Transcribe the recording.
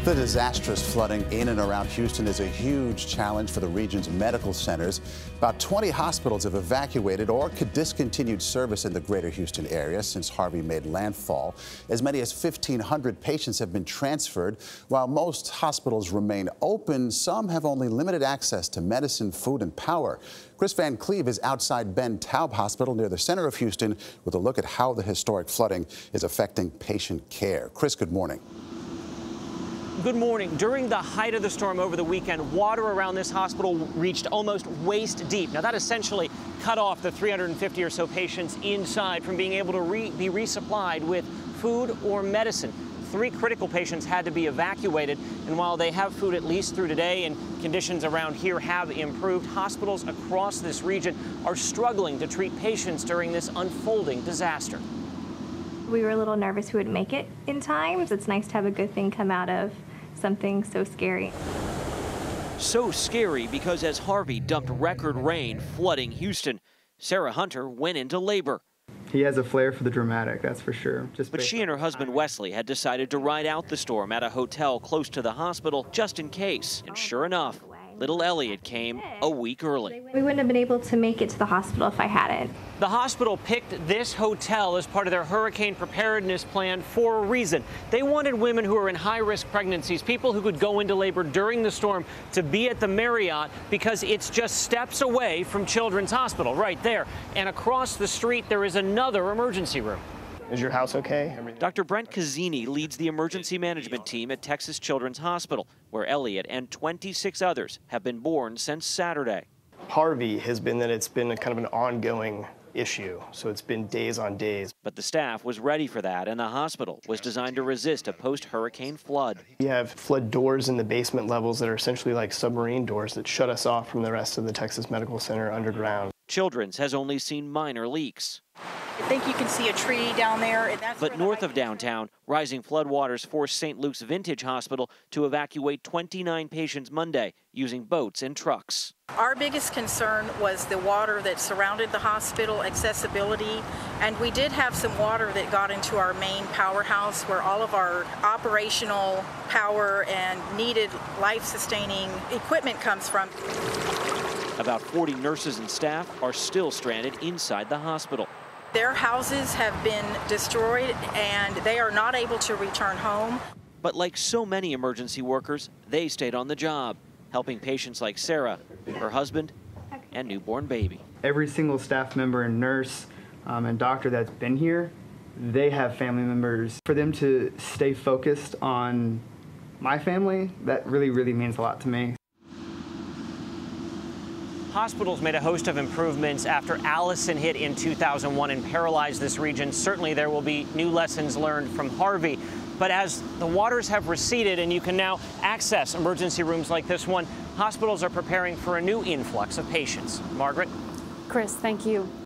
The disastrous flooding in and around Houston is a huge challenge for the region's medical centers. About 20 hospitals have evacuated or discontinued service in the greater Houston area since Harvey made landfall. As many as 1,500 patients have been transferred. While most hospitals remain open, some have only limited access to medicine, food, and power. Kris Van Cleave is outside Ben Taub Hospital near the center of Houston with a look at how the historic flooding is affecting patient care. Kris, good morning. Good morning. During the height of the storm over the weekend, water around this hospital reached almost waist deep. Now, that essentially cut off the 350 or so patients inside from being able to be resupplied with food or medicine. 3 critical patients had to be evacuated, and while they have food at least through today and conditions around here have improved, hospitals across this region are struggling to treat patients during this unfolding disaster. We were a little nervous we would make it in time. It's nice to have a good thing come out of something so scary. So scary because as Harvey dumped record rain flooding Houston, Sarah Hunter went into labor. He has a flair for the dramatic, that's for sure. But she and her husband Wesley had decided to ride out the storm at a hotel close to the hospital just in case. And sure enough, little Elliot came a week early. We wouldn't have been able to make it to the hospital if I hadn't. The hospital picked this hotel as part of their hurricane preparedness plan for a reason. They wanted women who are in high-risk pregnancies, people who could go into labor during the storm, to be at the Marriott because it's just steps away from Children's Hospital right there. And across the street, there is another emergency room. Is your house okay? Dr. Brent Cazzini leads the emergency management team at Texas Children's Hospital, where Elliot and 26 others have been born since Saturday. Harvey has been that it's been a kind of an ongoing issue, so it's been days on days. But the staff was ready for that, and the hospital was designed to resist a post-hurricane flood. We have flood doors in the basement levels that are essentially like submarine doors that shut us off from the rest of the Texas Medical Center underground. Children's has only seen minor leaks. I think you can see a tree down there. And that's but north of downtown, rising floodwaters forced St. Luke's Vintage Hospital to evacuate 29 patients Monday using boats and trucks. Our biggest concern was the water that surrounded the hospital, accessibility, and we did have some water that got into our main powerhouse where all of our operational power and needed life-sustaining equipment comes from. About 40 nurses and staff are still stranded inside the hospital. Their houses have been destroyed and they are not able to return home. But like so many emergency workers, they stayed on the job, helping patients like Sarah, her husband, and newborn baby. Every single staff member and nurse and doctor that's been here, they have family members. For them to stay focused on my family, that really, really means a lot to me. Hospitals made a host of improvements after Allison hit in 2001 and paralyzed this region. Certainly there will be new lessons learned from Harvey. But as the waters have receded and you can now access emergency rooms like this one, hospitals are preparing for a new influx of patients. Margaret? Kris, thank you.